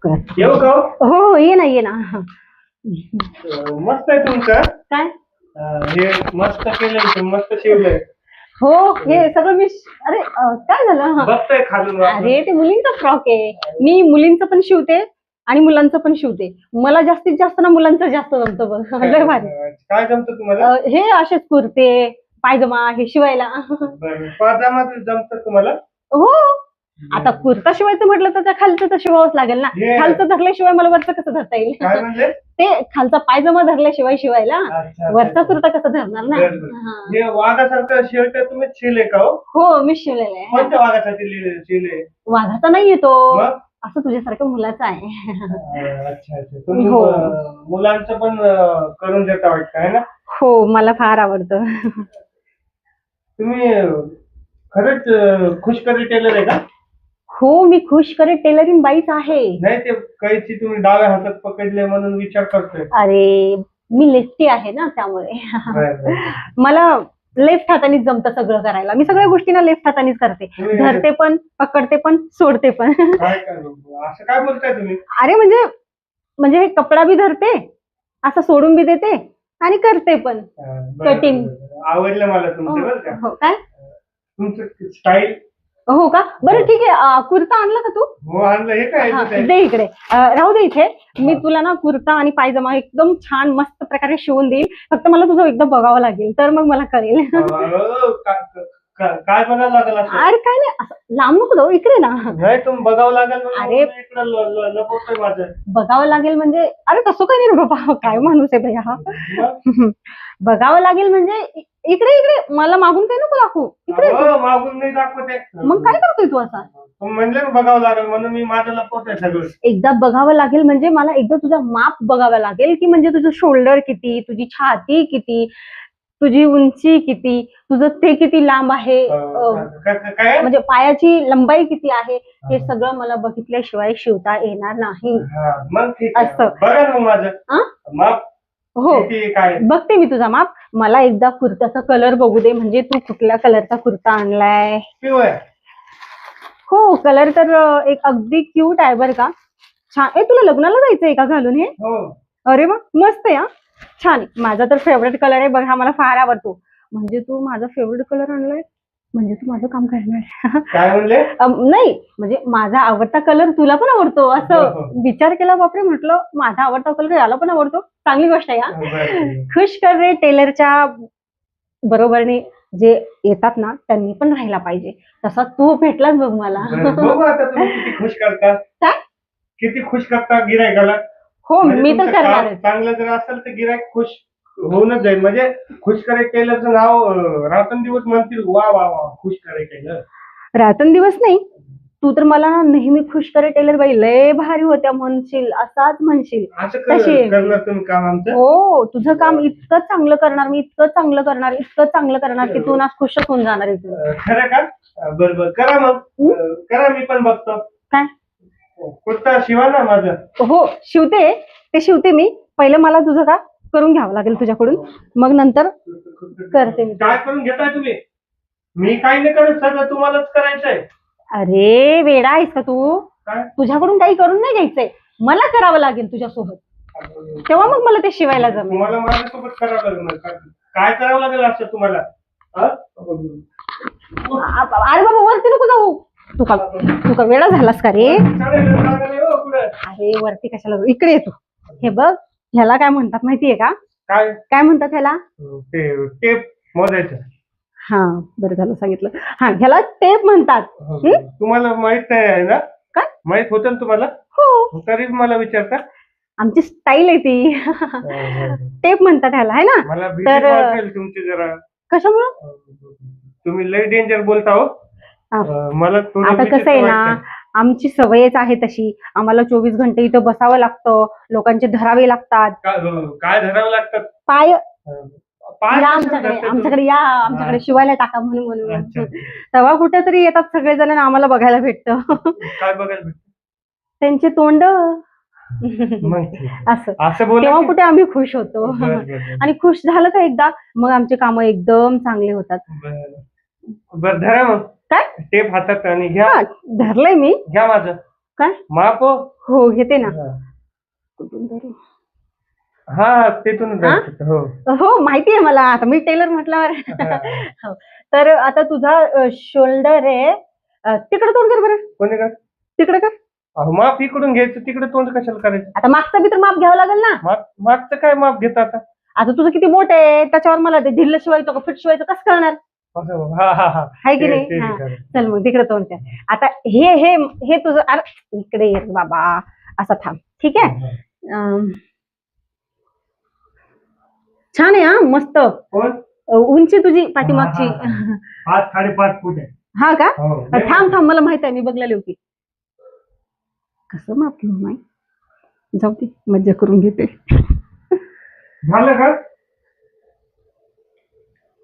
येऊ का हो? हो ये ना ये ना. मस्त आहे तुमचं. काय? हे मस्त केलंय, मस्त शिवलंय. हो हे सगळं मी अरे काय झालं? बघतोय खालून वाकून. अरे ते मुलींचा फ्रॉक आहे. मी मुलींचं पण शिवते आणि मुलांचं पण शिवते. मला जास्तीत जास्त ना मुलांचं जास्त जमतं बघ. लय भारी. काय जमतं तुम्हाला? हे असेच कुर्ते पायजमा हे शिवायला. बरं, पाजामा जमतं तुम्हाला? हो आता कुर्ता शिवायचं म्हटलं तर त्या खालचं तर शिवावंच लागेल ना. हे- खालचं धरल्याशिवाय मला वरचं कसं धरता येईल? काय म्हणले? ते खालचा पायजमा धरल्याशिवाय शिवायला अच्छा, वरचा अच्छा. कुर्ता कसं धरणार ना. बरं, बरं. हा. हे वाघासारखं शर्ट तुम्ही शिवले का हो? हो मी शिवलेलं आहे. कोणत्या वाघासाठी शिवले? वाघाचा नाही येतो मग? असं तुझ्यासारखं मुलाचं आहे. अच्छा अच्छा. तुम्ही हो. मुलांचं पण करून देता वाटतं आहे ना? हो मला फार आवडतं. तुम्ही खरंच खुशकरी टेलर आहे का? हो मी खुश करे टेलरिंग बाईच आहे. नाही, ते कैची तुम्ही डाव्या हातात पकडले म्हणून विचार करतोय. अरे मी लेफ्टी आहे ना त्यामुळे. बरं, बरं. मला लेफ्ट हातानेच जमतं सगळं करायला. मी सगळ्या गोष्टींना लेफ्ट हातानेच करते. तुम्ही- धरते पण पकडते पण सोडते पण. काय असं काय बोलताय तुम्ही? अरे म्हणजे म्हणजे हे कपडा बी धरते असं सोडून बी देते आणि करते पण. बरं, Cutting. बरं. आवडलं मला तुमचं बरं का. हो काय? तुमचं स्टाईल. हो का बरं ठीक आहे. कुर्ता आणला का तू? हो आणलं. हे काय हा, आहे? दे इकडे. राहू दे इथे. मी तुला ना कुर्ता आणि पायजमा एकदम छान मस्त प्रकारे शिवून देईल. फक्त मला तुझं एकदा बघावं लागेल तर मग मला कळेल. काय बघावं लागेल असं? अरे काय नाही असं लांब नको जाऊ इकडे ना. नाही, तुम्ही बघावं लागेल म्हणून अरे. मी इकडं लपवतोय माझं. बघावं लागेल म्हणजे अरे तसं काही नाही रे बाबा. काय माणूस आहे भैया हा. मग? बघावं लागेल म्हणजे इकडे इकडे मला मागून काही नको दाखवू. इकडे हो, मागून नाही दाखवते. मग काय करतोय तू असा? तुम्ही म्हणले ना बघावं लागेल म्हणून मी माझं लपवतोय सगळं. एकदा बघावं लागेल म्हणजे मला एकदा तुझा माप बघावं लागेल की म्हणजे तुझं शोल्डर किती, तुझी छाती किती, तुझी उंची किती, तुझं ते किती लांब आहे, काय? म्हणजे पायाची लंबाई किती आहे हे सगळं मला बघितल्याशिवाय शिवता येणार नाही. हा, मग ठीक आहे. असं. बघा ना माझं आ? माप हो किती काय. बघते मी तुझा माप. मला एकदा कुर्त्याचा कलर बघू दे म्हणजे तू कुठल्या कलरचा कुर्ता आणलाय. पिवळा. हो कलर तर एक अगदी क्यूट आहे बरं का. छान. तुला लग्नाला जायचंय का घालून हे? हो. अरे वा मस्त आहे हा. छान आहे. माझा तर फेवरेट कलर आहे बघ. हा मला फार आवडतो. म्हणजे तू माझा फेवरेट कलर आणलाय म्हणजे तू माझं काम करणार. काय म्हणले? नाही म्हणजे माझा आवडता कलर तुला पण आवडतो हो, असं हो. विचार केला. बापरे म्हटलं माझा आवडता कलर याला पण आवडतो. चांगली गोष्ट आहे हा. बरं. खुश कर रे टेलरच्या बरोबरने जे येतात ना त्यांनी पण राहायला पाहिजे. तसा तू भेटलाच बघ मला. बरं, बघू आता तुम्ही किती खुश करता. काय? किती खुश करता गिरायकाला. हो म्हणजे मी तर तुमचं काम करणारच. चांगलं जर असेल तर गिरायक खुश होऊनच जाईल. म्हणजे खुश करे टेलरचं नाव रात्रंदिवस म्हणतील वा वा वा खुश करे टेलर. रात्रंदिवस नाही. तू तर मला ना नेहमी खुश करे टेलर बाई लय भारी होत्या म्हणशील असाच म्हणशील. असं कशी? करणार तुम्ही काम आमचं. हो तुझं काम इतकं चांगलं करणार मी. इतकं चांगलं करणार इतकं चांगलं करणार की तू ना खुशच होऊन जाणार आहे तू. खरं का? बरं बरं करा मग. करा मी पण बघतो. काय? कुर्ता शिवा ना माझं. हो शिवते ते शिवते मी. पहिलं मला तुझं का करून घ्यावं लागेल तुझ्याकडून मग नंतर करते मी. काय करून घेताय तुम्ही? मी काही नाही करत. सगळं तुम्हालाच करायचंय. अरे वेडा आहेस का तू? काय? तुझ्याकडून काही करून नाही घ्यायचंय. मला करावं लागेल तुझ्यासोबत. तेव्हा मग मला ते शिवायला जमेल. तुम्हाला माझ्यासोबत करावं लागेल. काय करावं लागेल असं तुम्हाला? हा? अरे बाबा वरती नको जाऊ. तू का वेडा झालास का रे? चालेल, चालेल, हो, पुढे. अरे वरती कशाला जाऊ? इकडे येतो. हे बघ ह्याला काय म्हणतात माहितीये का? काय? काय म्हणतात ह्याला? ते टेप मोजायचं. हा बरं झालं सांगितलं. हा ह्याला टेप म्हणतात. तुम्हाला माहित नाही आहे ना? काय? माहित होतं ना तुम्हाला? हो तरी मला विचारता. आमची स्टाईल आहे ती. टेप म्हणतात ह्याला आहे ना. मला भीती तर वाटेल तुमची जरा. कशामुळं? तुम्ही लय डेंजर बोलता हो. मला थोडं आता कसं आहे ना आमची सवयच आहे तशी. आम्हाला 24 घंटे इथं बसावं लागतं. लोकांचे धरावे लागतात. काय धरावं लागतं? पाय पाय या कशाला धरता तुम्ही? आमच्याकडे या आमच्याकडे शिवायला टाका म्हणून अच्छा. तेव्हा कुठेतरी येतात सगळेजण आणि आम्हाला बघायला भेटतं. काय बघायला भेटतं? त्यांचे तोंड मग ठीक. असं असं बोला तेव्हा की. कुठे आम्ही खुश होतो. बरं, बरं. आणि खुश झालं का एकदा मग आमचे काम एकदम चांगले होतात. बरं धरा मग काय? टेप हातात आणि घ्या. हा धरलंय मी. घ्या माझं. काय माप हो घेते ना. हा. कुठून तरी. हा तिथून हा? हो. हो माहिती आहे मला, आता मी टेलर म्हटल्यावर. हा. हो. तर आता तुझा शोल्डर आहे, तिकडे तोंड कर बरं. कोणी का तिकडे कर. माप इकडून घ्यायचं तिकडे तोंड कशाला करायचं. आता मागचं बी तर माप घ्यावं लागेल ना. मागचं काय माप घेत आता. आता तुझं किती मोठं आहे त्याच्यावर मला ते ढिल्ल शिवायचं का फिट शिवायचं कसं कळणार. असं हा हा हा आहे की ते- नाही. ते हा. खरं. चल मग तिकडे तोंड कर. आता हे हे हे तुझं, अरे इकडे ये रे बाबा, असं थांब. ठीक आहे. छान आहे हा, मस्त. कोण उंची तुझी पाठीमागची. हा, 5.5 फूट आहे. हा का. हो. थांब थांब, मला माहित आहे, मी बघलेली होती. कसं माप घेऊ माय, जाऊ दे, मज्जा करून घेते. झालं का.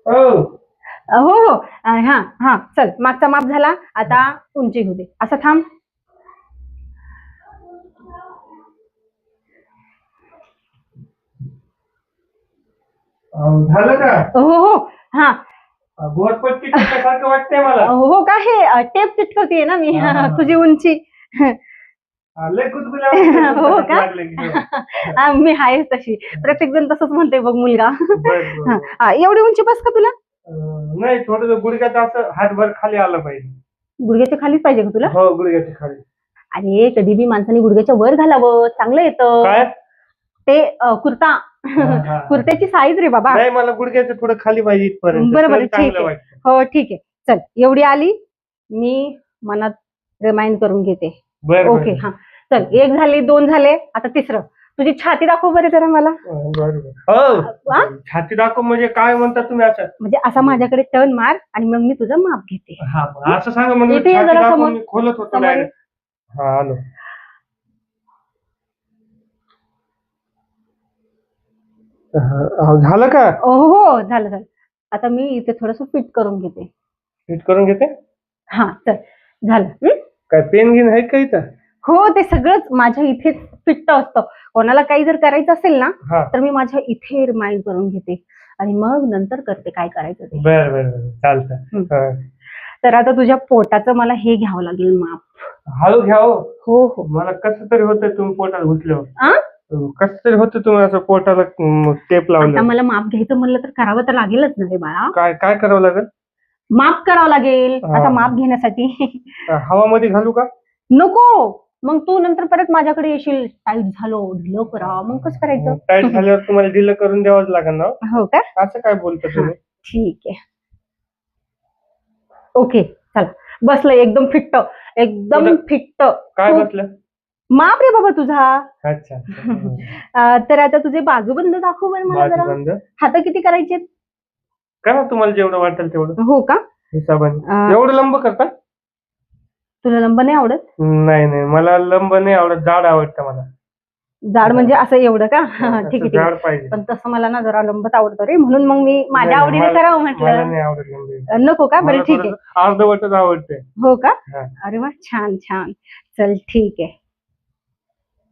हो हो हो. हा हा, चल मागचा माप झाला, आता उंची घेऊ दे. असं थांब. झालं का. हो हो. हा. गोरपट्टी सारखं वाटतंय मला. हो का, हे टेप चिटकवतीये ना मी. हा. तुझी उंची. लय गुदगुल्या हो का? लागलं की. हो. मी आहेच तशी, प्रत्येक जण तसंच म्हणते बघ मुलगा. बरं, बरं. हा, एवढी उंची बस का तुला. नाही थोडं गुडघ्यात असं हातभर खाली आलं पाहिजे. गुडघ्याच्या खालीच पाहिजे का तुला. हो गुडघ्याच्या खाली. अरे कधी बी माणसाने गुडघ्याच्या वर घालावं, चांगलं येतं काय ते. कुर्ता. हा. कुर्त्याची साईज रे बाबा. नाही मला गुडघ्याचं थोडं खाली पाहिजे इथपर्यंत. बरं, तर ठीक चांगलं आहे. वाटतं. हो ठीक आहे. चल एवढी आली, मी मनात रिमाइंड करून घेते. बरं ओके. हा चल, 1 झाली, 2 झाले, आता तिसरं. तुझी छाती दाखव बरं जरा मला. हो हा? छाती दाखव म्हणजे काय म्हणता तुम्ही असं. म्हणजे असा माझ्याकडे टर्न मार आणि मग मी तुझं माप घेते. हा असं सांगा म्हणजे इथे ये छाती जरा दाखवून समोर. मी खोलत होतो समोर ये. direct. हा आलो. झालं का. हो हो, झालं झालं. आता मी इथे थोडस फिट करून घेते. फिट करून घेते. हा चल, झालं. काय पेन घेऊन आहे का इथं. हो, ते सगळंच माझ्या इथेच फिट असतं. कोणाला काही जर करायचं असेल ना, हा तर मी माझ्या इथे रिमाइंड करून घेते आणि मग नंतर करते काय करायचं ते. बरं बरं बरं चालतं. तर आता तुझ्या पोटाचं मला हे घ्यावं लागेल माप. हळू घ्या हो. हो हो. मला कसं तरी होतं तुम्ही पोटात घुसल्यावर. आ? कसं तरी होतं तुम्ही असं पोटाला टेप आता लावलं. मला माप घ्यायचं म्हणलं तर करावं तर लागेलच ना रे बाळा. काय काय करावं लागेल. माप करावं लागेल. हा. आता माप घेण्यासाठी. हवामध्ये घालू का. नको, मग तू नंतर परत माझ्याकडे येशील, टाईट झालो, ढिलं करा, मग कसं करायचं. टाईट झाल्यावर तुम्हाला ढिलं करून द्यावंच लागेल ना. हो का. असं काय बोलता तुम्ही. ठीक आहे. ओके चला, बसलं एकदम फिट्ट, एकदम कुठं? फिट्ट. काय खूप- बसलं. माप रे बाबा तुझा. अच्छा तर आता तुझे बाजूबंद दाखव बरं मला जरा. बंद हात किती करायचे. करा तुम्हाला जेवढं वाटेल तेवढं हो का. हिसाबाने. एवढं लंब करता. तुला लंब नाही आवडत. नाही नाही मला लंब नाही आवडत. जाड आवडतं मला. जाड म्हणजे असं एवढं का. असं ठीक आहे ठीक जाड आहे. पाहिजे. पण तसं मला ना जरा लंबच आवडतं रे, म्हणून मग मी माझ्या नाही, आवडीने मला- करावं मला म्हटलं. नाही आवडत लंब. नको का. बरं ठीक आहे. अर्धवटच आवडते. हो का. हा. अरे वा, छान छान. चल ठीक आहे.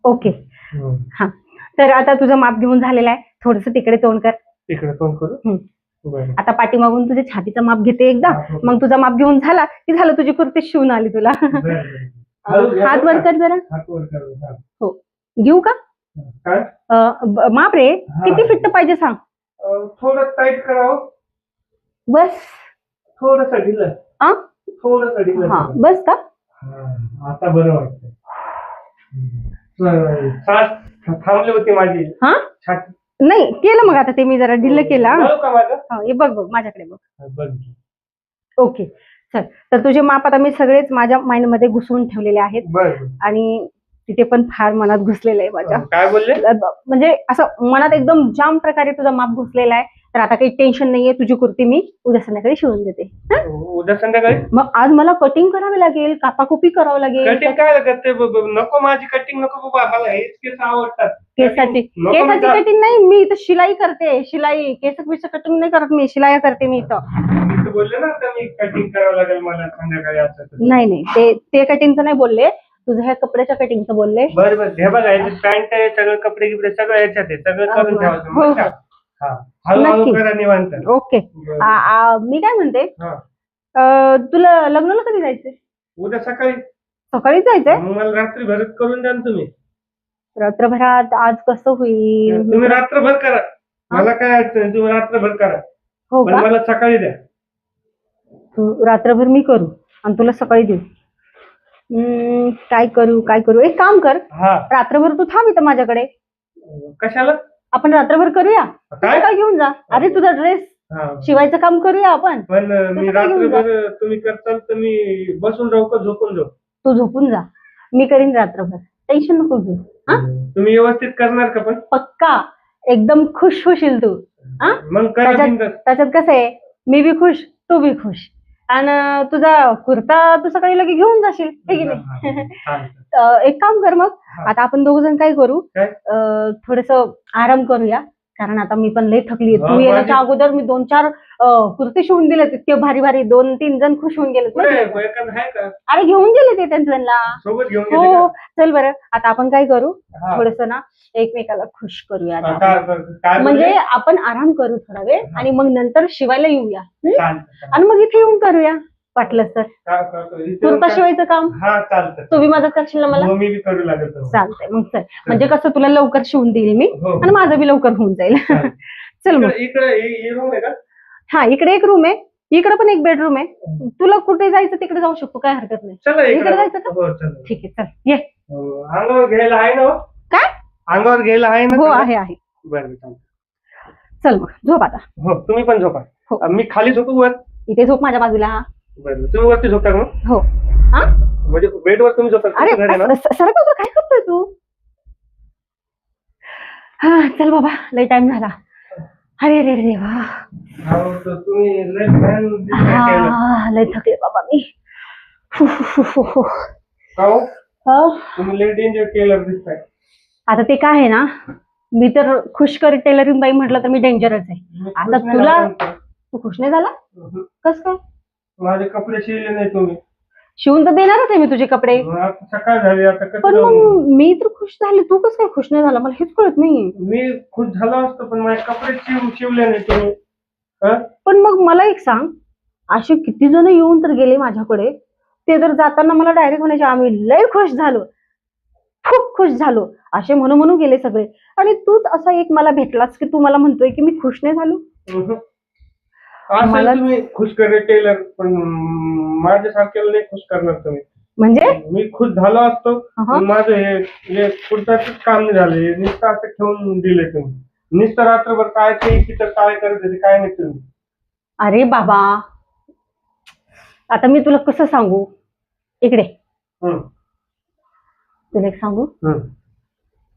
ओके. हम्म. हा, तर आता तुझं माप घेऊन झालेलं आहे. थोडस तिकडे तोंड कर. तिकडे तोंड करू. हम्म. बरं. आता पाठीमागून तुझ्या छातीचं माप घेते एकदा. मग तुझा माप घेऊन झाला की झालं, तुझी कुर्ती शिवून आली तुला. बरं, बरं. हळू घ्या हात बरं वर का? कर जरा. हात वर करू. हा. हो, घेऊ का. काय माप रे, हा. किती फिट्ट पाहिजे सांग. थोडं टाईट करावं. बस. थोडस ढिलं. आ? थोडस ढिलं हा करा. बस का. हा, आता बरं वाटतं. श्वास थांबली होती माझी हा, छाती. नाही केलं मग आता ते मी जरा ढिल्ल केलं. बरं का माझं. हे बघ बघ माझ्याकडे बघ. बघ. ओके चल, तर तुझे माप आता मी सगळेच माझ्या माइंड मध्ये घुसवून ठेवलेले आहेत बरं. आणि तिथे पण फार मनात घुसलेलं आहे माझ्या. काय बोलले. म्हणजे असं मनात एकदम जाम प्रकारे तुझा माप घुसलेला आहे. तर आता काही टेन्शन नाहीये, तुझी कुर्ती मी उद्या संध्याकाळी शिवून देते. उद्या संध्याकाळी. मग आज मला कटिंग करावी लागेल, कापाकुपी करावं लागेल. कटिंग काय करते. नको माझी कटिंग नको बाबा. मला हेच केस आवडतात. केसाची नको केसाची म्हणता. कटिंग नाही, मी इथं शिलाई करते. शिलाई, केस कटिंग नाही करत मी, शिलाई करते मी इथं. मी तर बोलले ना आता मी कटिंग करावं लागेल मला संध्याकाळी असं तसं. नाही नाही, ते कटिंगचं नाही बोलले, तुझ्या ह्या कपड्याच्या कटिंगचं बोलले. बरं बरं. हे बघा याच्यात पॅन्ट आहे, सगळं कपडे गिपडे सगळं याच्यात आहे. सगळं करून हो, ठेवायचं. हो. बरं का? हा, हळूहळू नक्की. करा निवांत. ओके. बरं. मी काय म्हणते, हा. तुला लग्नाला कधी जायचंय. उद्या सकाळी. सकाळी जायचंय? मग मला रात्री भरत करून द्या ना तुम्ही. रात्रभरात आज कसं होईल? तुम्ही रात्रभर करा, मला काय अडचण नाही, तुम्ही रात्रभर करा, हो पण का? मला सकाळी द्या. तू रात्रभर मी करू आणि तुला सकाळी देऊ. काय करू काय करू, एक काम कर, हा. रात्रभर तू थांब इथं माझ्याकडे. कशाला? आपण रात्रभर करूया. काय? काय घेऊन जा. अरे तुझा ड्रेस हा. शिवायचं काम करूया आपण. पण मी तसं काय घेऊन जा. रात्रभर तुम्ही करताल तर मी बसून राहू का झोपून जाऊ? तू झोपून जा, मी करीन रात्रभर, टेन्शन नको घेऊ. हा, तुम्ही व्यवस्थित करणार का पण? पक्का एकदम खुश होशील तू. हा, मग करा बिनधास्त. त्याच्यात कसं आहे, मी बी खुश तू बी खुश. आणि तुझा कुर्ता तू सकाळी लगे घेऊन जाशील, हे की नाही? चालतं. एक काम कर मग, आता आपण दोघ जण काय करू, काय? थोडस आराम करूया, कारण आता मी पण लय थकली. हा, तू येण्याच्या अगोदर मी 2-4 कुर्ते शिवून दिलेत, इतके भारी भारी, 2-3 जण खुश होऊन गेलेत. कुठे आहे? एखादं आहे का अरे घेऊन गेले ते त्यांना. सोबत घेऊन गेले हो, का? चल बरं, आता आपण काय करू, हा. थोडस ना एकमेकाला खुश करूया आता काय आपण. काय म्हणजे बोलले? आपण आराम करू थोडा वेळ आणि मग नंतर शिवायला येऊया. चालतं. आणि मग इथे येऊन करूया वाटलं तर. इथे कुर्ता काय? शिवायचं काम हा चालतं. तू बी मदत करशील ना मला? हो, मी बी करू लागेल तर. चालतंय मग, चल. म्हणजे कसं तुला लवकर शिवून देईल मी हो. आणि माझं बी लवकर होऊन जाईल. चालेल. चल मग. इकडे ही रूम आहे का? हा, इकडे एक रूम आहे, इकडे पण एक बेडरूम आहे. तुला कुठे जायचं तिकडे जाऊ शकतो, काय हरकत नाही. चला इकडे जायचं का? हो चला. ठीक आहे, चल ये. अंगावर घ्यायला आहे ना हो? काय? अंगावर घ्यायला आहे ना? हो, आहे आहे. बरं चालेल. चल मग झोप आता. हो, तुम्ही पण झोपा. हो. मी खाली झोपू वर? इथे झोप माझ्या बाजूला. बरं, तुम्ही वरती झोपता का मग? हो. हा, म्हणजे बेडवर तुम्ही झोपता? अरे तुमचं घर आहे ना? सरक बाजूला, काय करतोय तू? हा, चल बाबा, लय टाइम झाला. अरे अरे अरे देवा. हो, तर तुम्ही लय भयान दिसताय केलं. हा, लय थकले बाबा मी. का हो? तुम्ही लय डेंजर केलं दिसताय. आता ते काय आहे ना, मी तर खुशकर टेलरिंग बाई म्हटलं तर मी डेंजरच आहे. मी आता खुश नाही तुला झाला म्हणतो. तू खुश नाही झाला? कस काय? माझे कपडे शिवले नाही तुम्ही. शिवून तर देणारच आहे मी तुझे कपडे, आता सकाळ झाली, आता कसं पण जाऊ? मग मी तर खुश झाले, तू कसं काय खुश नाही झाला? मला हेच कळत नाहीये. मी खुश झालो असतो पण माझे कपडे शिवले नाही तुम्ही. हा? पण मग मला एक सांग, असे किती जण येऊन तर गेले माझ्याकडे, ते जर जाताना मला डायरेक्ट म्हणायचे आम्ही लय खुश झालो, खूप खुश झालो, असे म्हणून गेले सगळे. आणि तूच असा एक मला भेटलास की तू मला म्हणतोय की मी खुश नाही झालो. मला तुम्ही खुश करे टेलर, पण माझ्यासारख्याला नाही खुश करणार तुम्ही. म्हणजे मी खुश झालो असतो पण माझं हे कुर्ताच काम नाही झालं. हे नुसतं असं ठेवून दिले तुम्ही. नुसतं रात्रभर काय ते तिथं काय करत होते काय नाही तुम्ही. अरे बाबा, आता मी तुला कसं सांगू, इकडे तुला एक सांगू,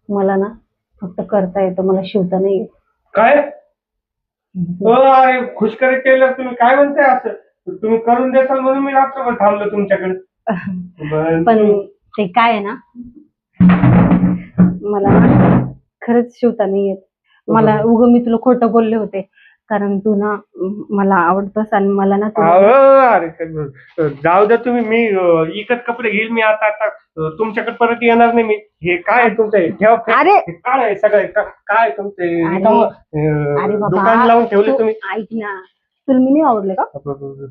मला ना फक्त करता येतं, मला शिवता नाही येत. काय? अरे खुश करे टेलर, तुम्ही काय म्हणताय असं? तुम्ही करून देसाल म्हणून मी रात्रभर थांबलो तुमच्याकडे. पण ते काय आहे ना, मला ना खरंच शिवता नाही येत. मला मी तुला खोटं बोलले होते, कारण तू ना मला आवडतोस आणि मला ना अरे जाऊ द्या तुम्ही. मी इकत कपडे घेईल मी आता तुमच्याकडे परत येणार नाही मी. हे काय तुमचं ठेवा. अरे काय आहे सगळे काय तुमचे अरे दुकान लावून ठेवले तुम्ही. ऐक ना, तुला मी नाही आवडले का?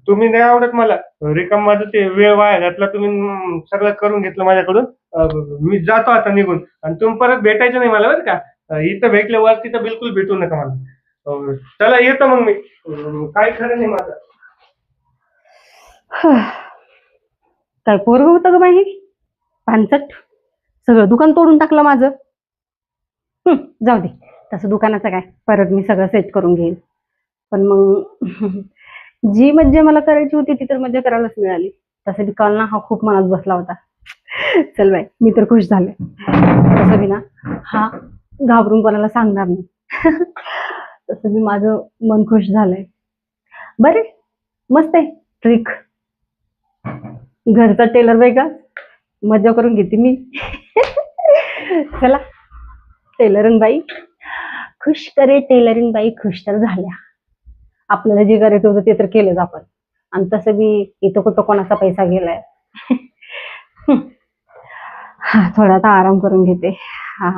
तुम्ही नाही आवडत मला. रिकाम माझं ते वेळ वाया घातला तुम्ही, सगळं करून घेतलं माझ्याकडून. मी जातो आता निघून आणि तुम्ही परत भेटायचं नाही मला बरं का. इथं भेटल्यावर तिथं बिलकुल भेटू नका मला. चला येतो मग मी. काय खरं नाही माझं. काय पोरग होतं ग बाई, पानचट, सगळं दुकान तोडून टाकलं माझं. जाऊ दे, तसं दुकानाचं काय, परत मी सगळं सेट करून घेईन. पण मग जी मज्जा मला करायची होती ती तर मज्जा करायलाच मिळाली. तसं बी काल ना हा खूप मनात बसला होता. चल बाई, मी तर खुश झाले. तसं बी ना हा घाबरून कोणाला सांगणार नाही. तसं बी माझं मन खुश झालंय. बरे मस्त आहे ट्रिक. घरचा टेलर बाई का, मजा करून घेते मी. चला, टेलरिंग बाई खुश करे, टेलरिंग बाई खुश तर झाल्या. आपल्याला जे करायचं होतं ते तर केलंच आपण. आणि तसं बी इथं कुठं कोणाचा पैसा गेलाय. हा, थोडा आता आराम करून घेते. हा.